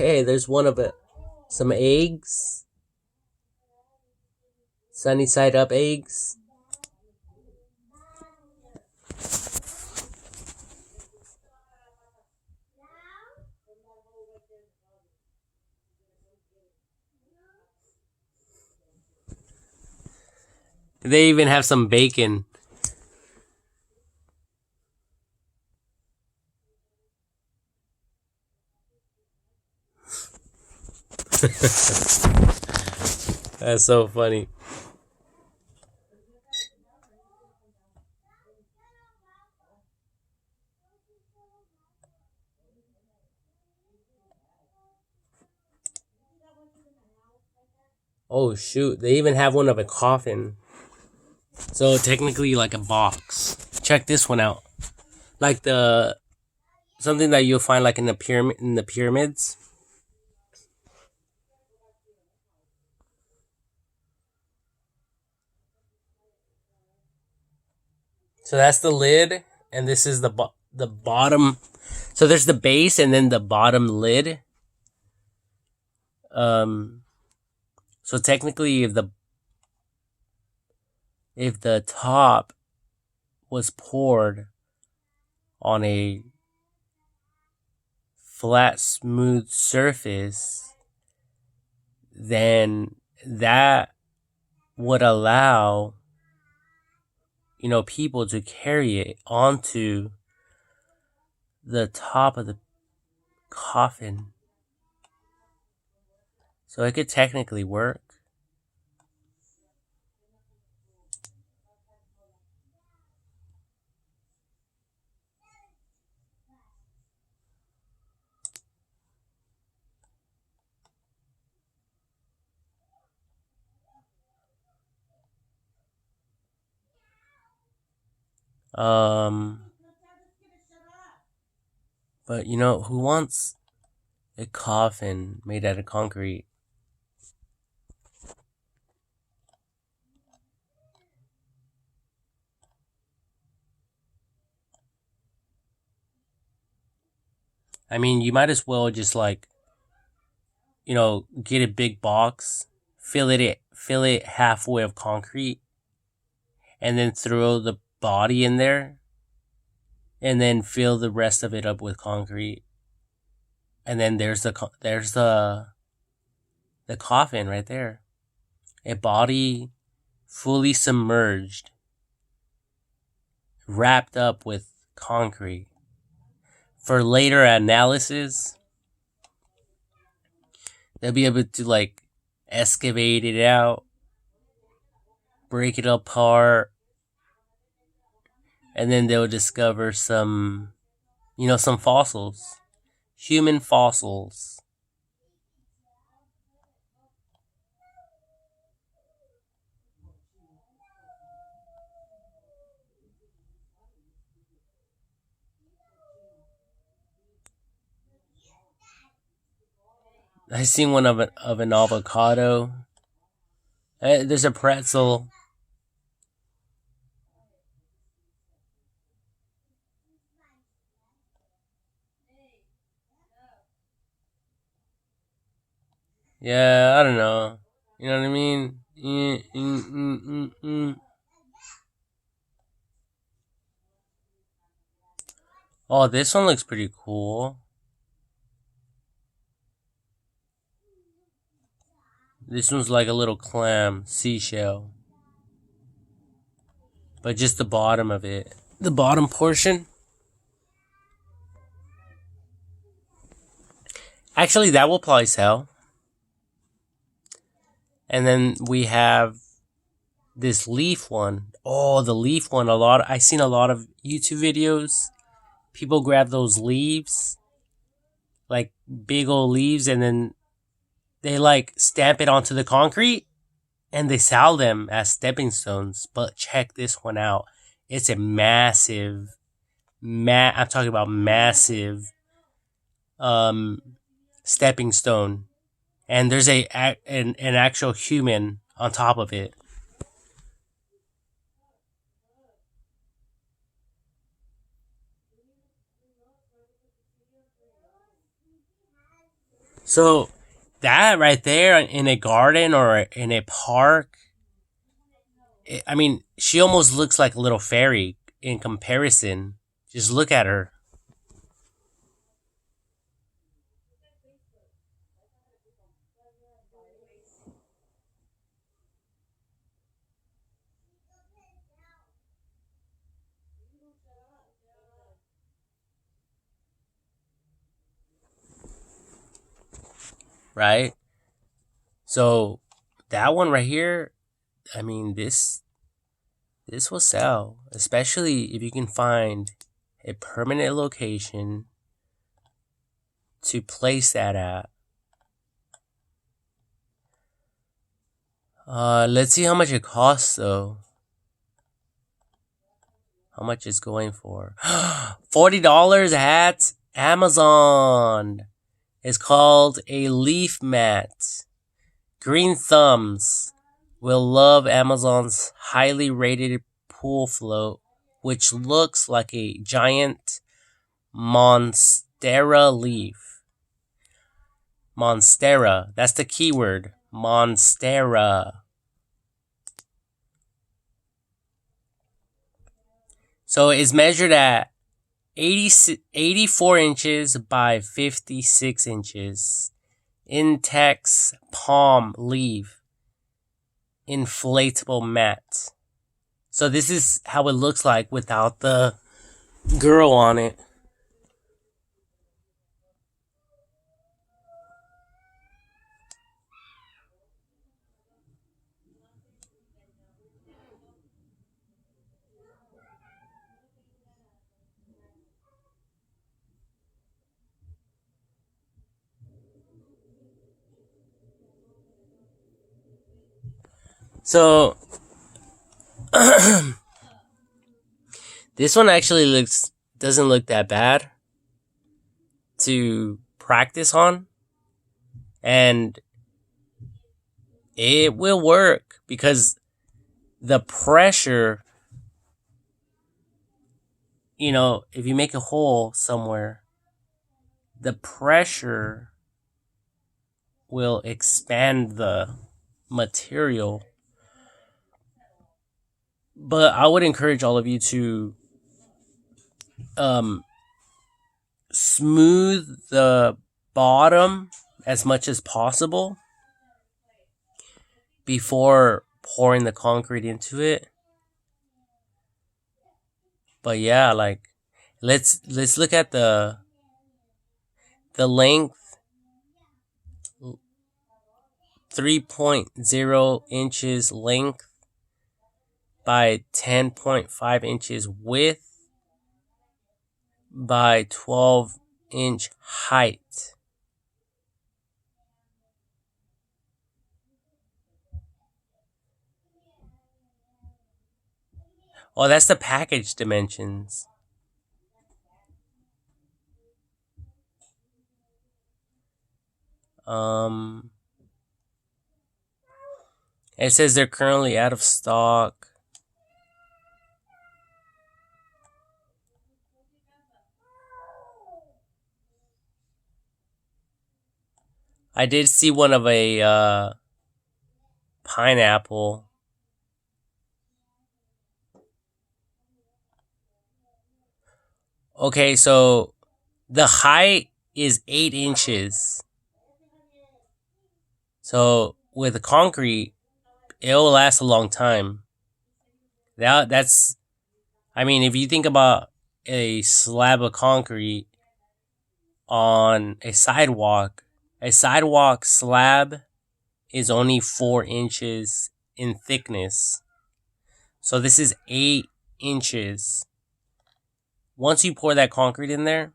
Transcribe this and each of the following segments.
Hey, there's one of it. Some eggs. Sunny side up eggs. They even have some bacon. That's so funny. Oh shoot, they even have one of a coffin. So technically like a box. Check this one out. Like something that you'll find like in the pyramids. So that's the lid, and this is the bottom. So there's the base and then the bottom lid. So technically, if the top was poured on a flat, smooth surface, then that would allow, people to carry it onto the top of the coffin. So it could technically work. But who wants a coffin made out of concrete? I mean, you might as well just get a big box, fill it halfway of concrete, and then throw the body in there, and then fill the rest of it up with concrete, and then there's the coffin right there, a body fully submerged, wrapped up with concrete. For later analysis, they'll be able to excavate it out, break it apart, and then they'll discover some fossils, human fossils. I seen one of an avocado. There's a pretzel. Yeah, I don't know. You know what I mean? Oh, this one looks pretty cool. This one's like a little clam, seashell. But just the bottom of it. The bottom portion. Actually, that will probably sell. And then we have this leaf one. Oh, the leaf one. I seen a lot of YouTube videos. People grab those leaves, like big old leaves, and then they stamp it onto the concrete and they sell them as stepping stones. But check this one out. It's a massive, I'm talking about massive stepping stone. And there's an actual human on top of it. So that right there in a garden or in a park, I mean, she almost looks like a little fairy in comparison. Just look at her, right? So that one right here, I mean, this will sell, especially if you can find a permanent location to place that at. Let's see how much it costs though. How much it's going for? $40 at Amazon. It's called a leaf mat. Green thumbs will love Amazon's highly rated pool float, which looks like a giant monstera leaf. Monstera, that's the keyword. Monstera. So it's measured at 84 inches by 56 inches. Intex palm leaf inflatable mat. So this is how it looks like without the girl on it. So this one actually doesn't look that bad to practice on, and it will work because the pressure, if you make a hole somewhere, the pressure will expand the material. But I would encourage all of you to smooth the bottom as much as possible before pouring the concrete into it. But yeah, like let's look at the length. 3.0 inches length by 10.5 inches width by 12-inch height. Oh, that's the package dimensions. It says they're currently out of stock. I did see one of a pineapple. Okay, so the height is 8 inches. So with the concrete, it'll last a long time. That's, I mean, if you think about a slab of concrete on a sidewalk slab is only 4 inches in thickness. So this is 8 inches. Once you pour that concrete in there,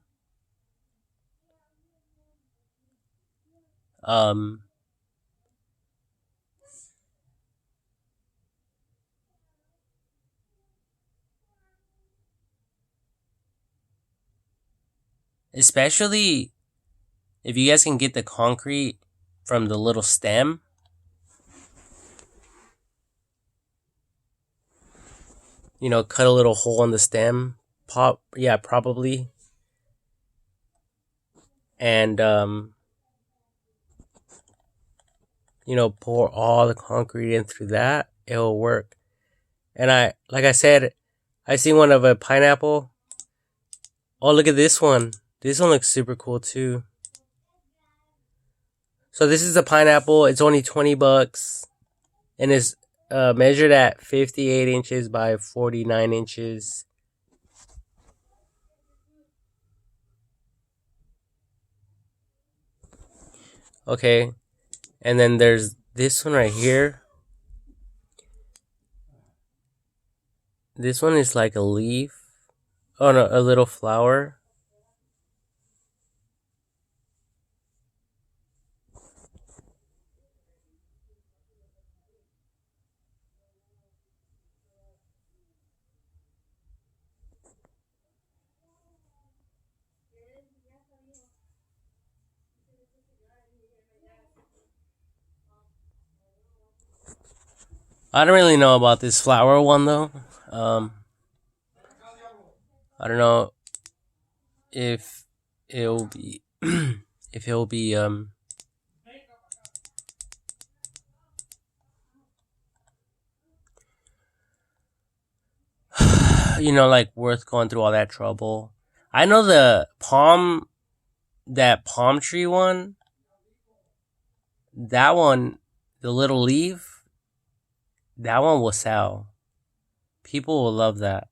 especially if you guys can get the concrete from the little stem, cut a little hole in the stem, probably, and pour all the concrete in through that, it'll work. And like I said, I see one of a pineapple. Oh, look at this one. This one looks super cool too. So this is a pineapple. It's only $20, and it's measured at 58 inches by 49 inches. Okay, and then there's this one right here. This one is like a leaf. Oh no, a little flower. I don't really know about this flower one though. I don't know if it'll be if it'll be like worth going through all that trouble. I know that palm tree one, that one, the little leaf, that one will sell. People will love that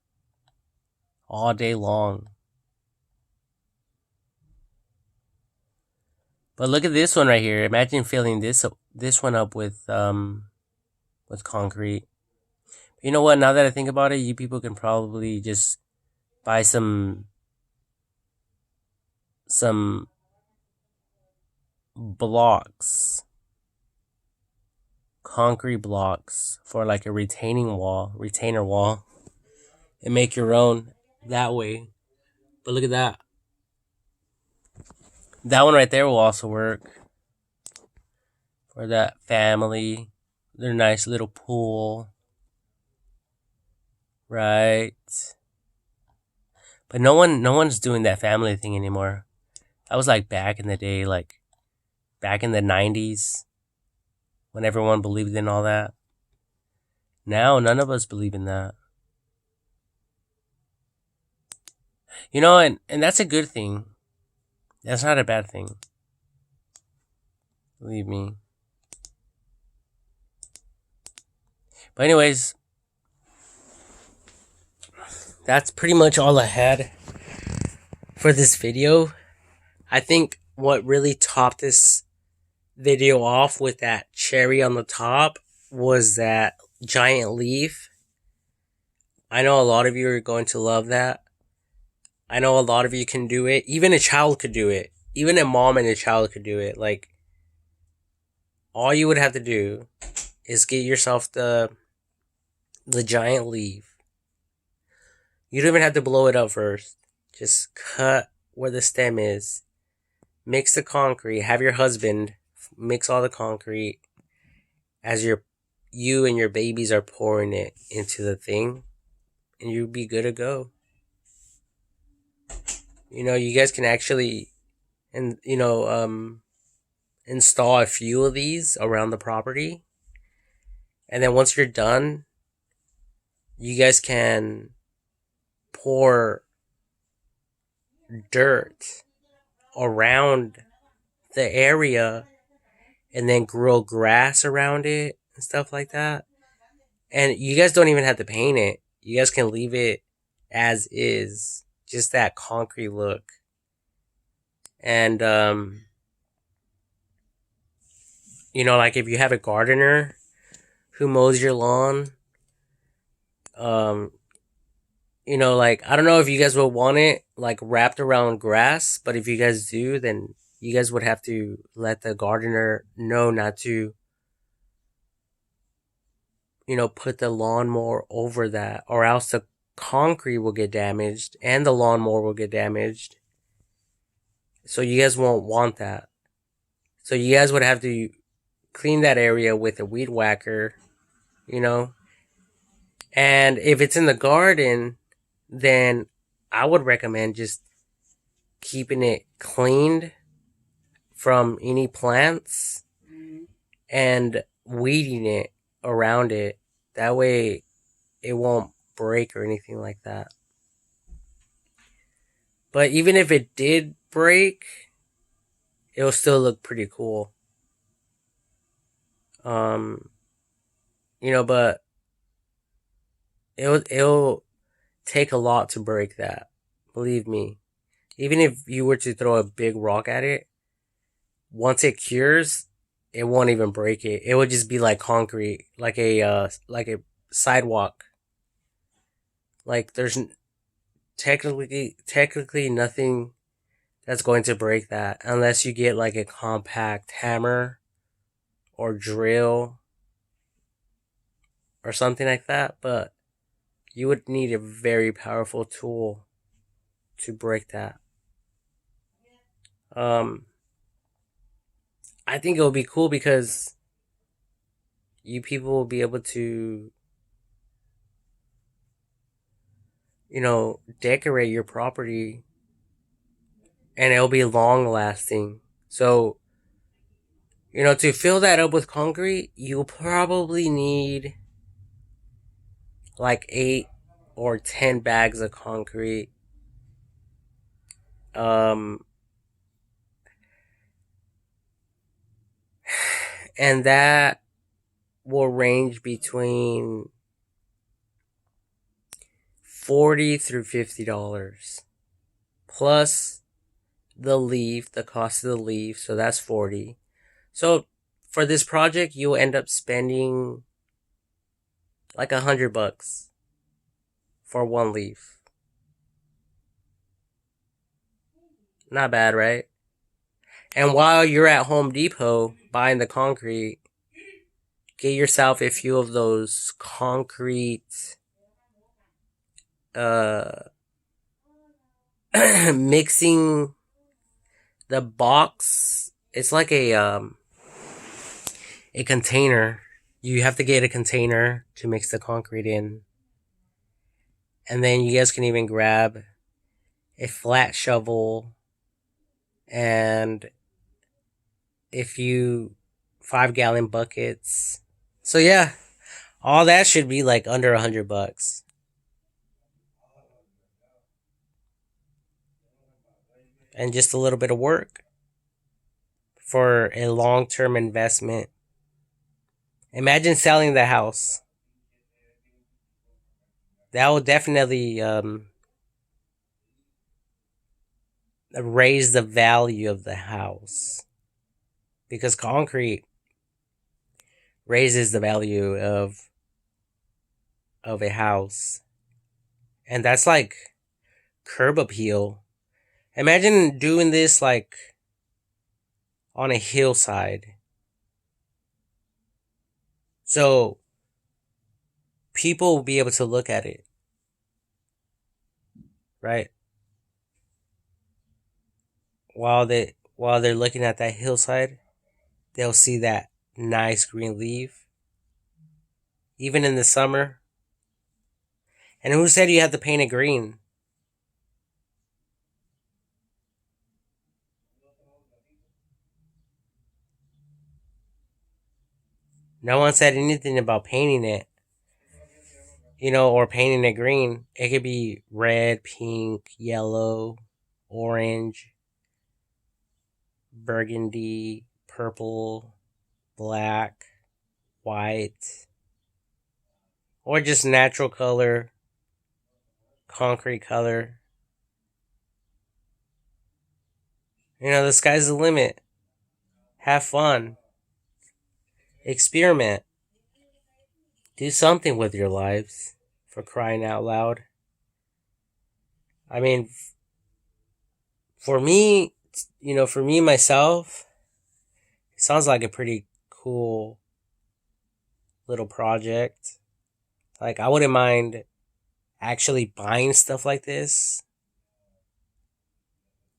all day long. But look at this one right here. Imagine filling this one up with concrete. You know what? Now that I think about it, you people can probably just buy some blocks, concrete blocks for like a retainer wall, and make your own that way. But look at that. That one right there will also work for that family. Their nice little pool. Right. But no one's doing that family thing anymore. That was like back in the day, like back in the 90s, when everyone believed in all that. Now none of us believe in that. And that's a good thing. That's not a bad thing. Believe me. But anyways, that's pretty much all I had for this video. I think what really topped this video off with that cherry on the top was that giant leaf. I know a lot of you are going to love that. I know a lot of you can do it. Even a child could do it. Even a mom and a child could do it. Like, all you would have to do is get yourself the giant leaf. You don't even have to blow it up first. Just cut where the stem is. Mix the concrete. Have your husband mix all the concrete as you and your babies are pouring it into the thing, and you'll be good to go. You guys can actually install a few of these around the property, and then once you're done, you guys can pour dirt around the area and then grow grass around it and stuff like that. And you guys don't even have to paint it. You guys can leave it as is, just that concrete look. And like if you have a gardener who mows your lawn, like, I don't know if you guys would want it like wrapped around grass, but if you guys do, then you guys would have to let the gardener know not to, put the lawnmower over that, or else the concrete will get damaged and the lawnmower will get damaged. So you guys won't want that. So you guys would have to clean that area with a weed whacker, And if it's in the garden, then I would recommend just keeping it cleaned from any plants and weeding it around it. That way it won't break or anything like that. But even if it did break, it'll still look pretty cool. Um, but it'll take a lot to break that. Believe me. Even if you were to throw a big rock at it, once it cures, it won't even break it. It would just be like concrete, like a sidewalk. Like there's technically nothing that's going to break that unless you get like a compact hammer or drill or something like that, but you would need a very powerful tool to break that. Um, I think it will be cool because you people will be able to, decorate your property and it'll be long lasting. So, to fill that up with concrete, you'll probably need like 8 or 10 bags of concrete. Um, and that will range between $40 through $50 plus the cost of the leaf. So that's 40. So for this project, you'll end up spending like $100 for one leaf. Not bad, right? And while you're at Home Depot buying the concrete, get yourself a few of those concrete mixing the box. It's like a container. You have to get a container to mix the concrete in. And then you guys can even grab a flat shovel and a few 5-gallon buckets. So yeah, all that should be like under $100. And just a little bit of work for a long-term investment. Imagine selling the house. That will definitely raise the value of the house because concrete raises the value of a house, and that's like curb appeal. Imagine doing this like on a hillside, so people will be able to look at it, right? While they're looking at that hillside, they'll see that nice green leaf, even in the summer. And who said you had to paint it green? No one said anything about painting it, or painting it green. It could be red, pink, yellow, orange, burgundy, purple, black, white, or just natural color, concrete color. The sky's the limit. Have fun. Experiment. Do something with your lives, for crying out loud. I mean, for me, myself, it sounds like a pretty cool little project. Like, I wouldn't mind actually buying stuff like this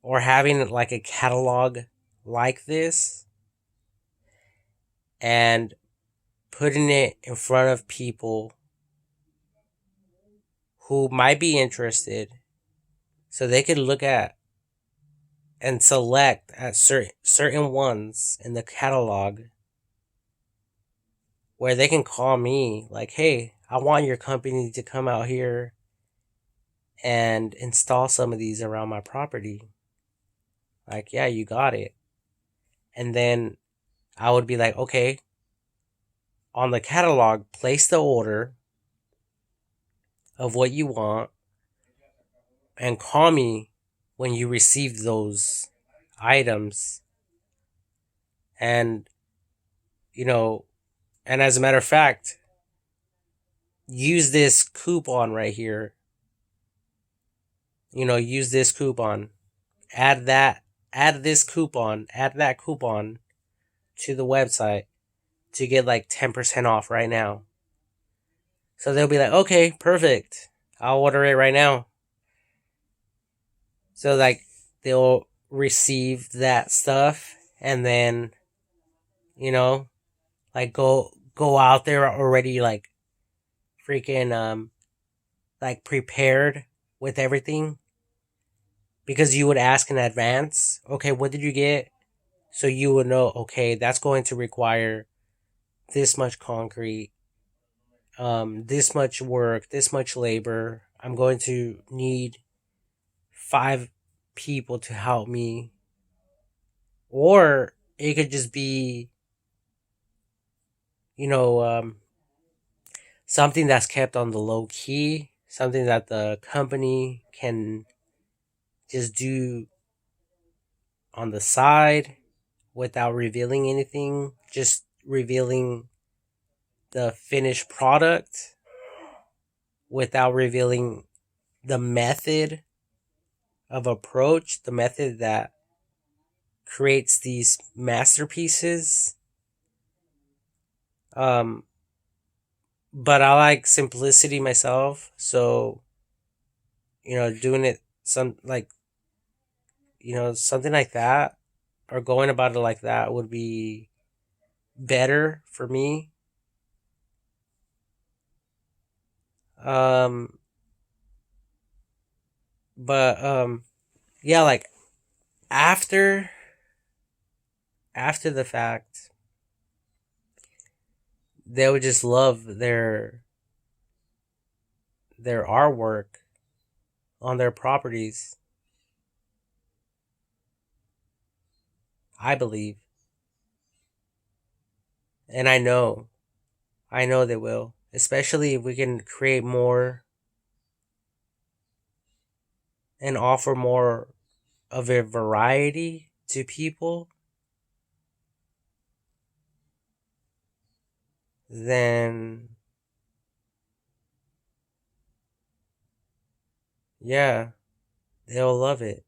or having like a catalog like this and putting it in front of people who might be interested so they could look at and select at certain ones in the catalog where they can call me like, hey, I want your company to come out here and install some of these around my property. Like, yeah, you got it. And then I would be like, okay, on the catalog, place the order of what you want and call me when you receive those items. And, you know, and as a matter of fact, use this coupon right here. Use this coupon. Add that, add that coupon to the website to get like 10% off right now. So they'll be like, okay, perfect. I'll order it right now. So like they'll receive that stuff and then, you know, like go out there already like freaking like prepared with everything, because you would ask in advance, okay, what did you get? So you would know, okay, that's going to require this much concrete, this much work, this much labor. I'm going to need 5 people to help me. Or it could just be, you know, something that's kept on the low key, something that the company can just do on the side without revealing anything, just revealing the finished product without revealing the method of approach, the method that creates these masterpieces. Um, but I like simplicity myself, so doing it something like that, or going about it like that would be better for me. Um, but yeah, like after the fact, they would just love their artwork on their properties. I believe, and I know they will, especially if we can create more and offer more of a variety to people. Then yeah, they'll love it.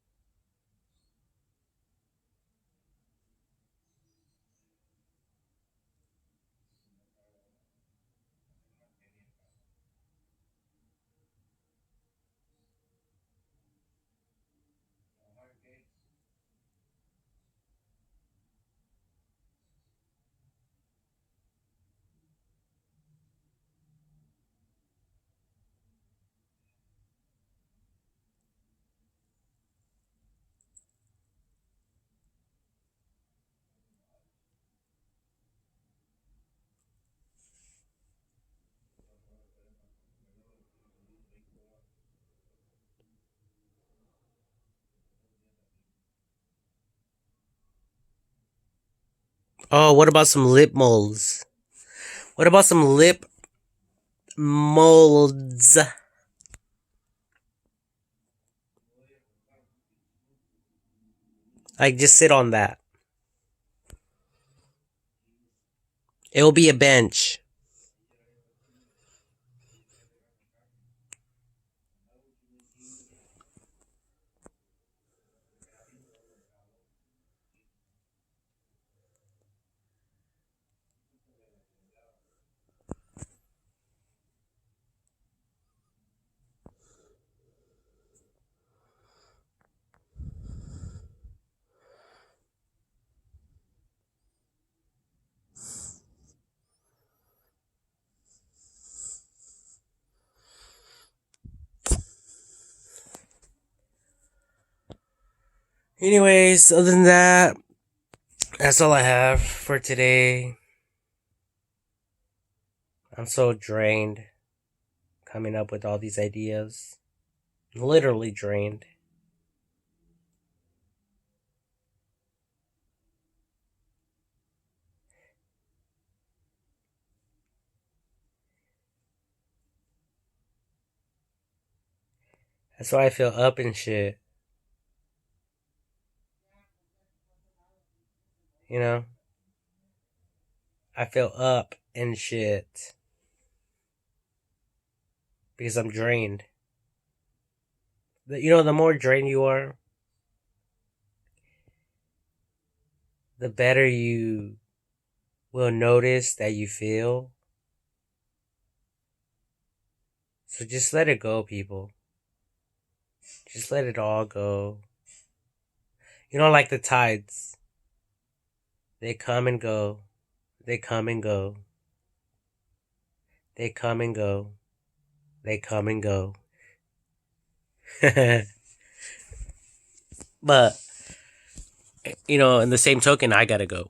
Oh, what about some lip molds? What about some lip molds? Like, just sit on that. It'll be a bench. Anyways, other than that, that's all I have for today. I'm so drained coming up with all these ideas. Literally drained. That's why I feel up and shit. You know? I feel up and shit. Because I'm drained. You know, the more drained you are, the better you will notice that you feel. So just let it go, people. Just let it all go. You know, like the tides. They come and go. They come and go. They come and go. They come and go. But, you know, in the same token, I gotta go.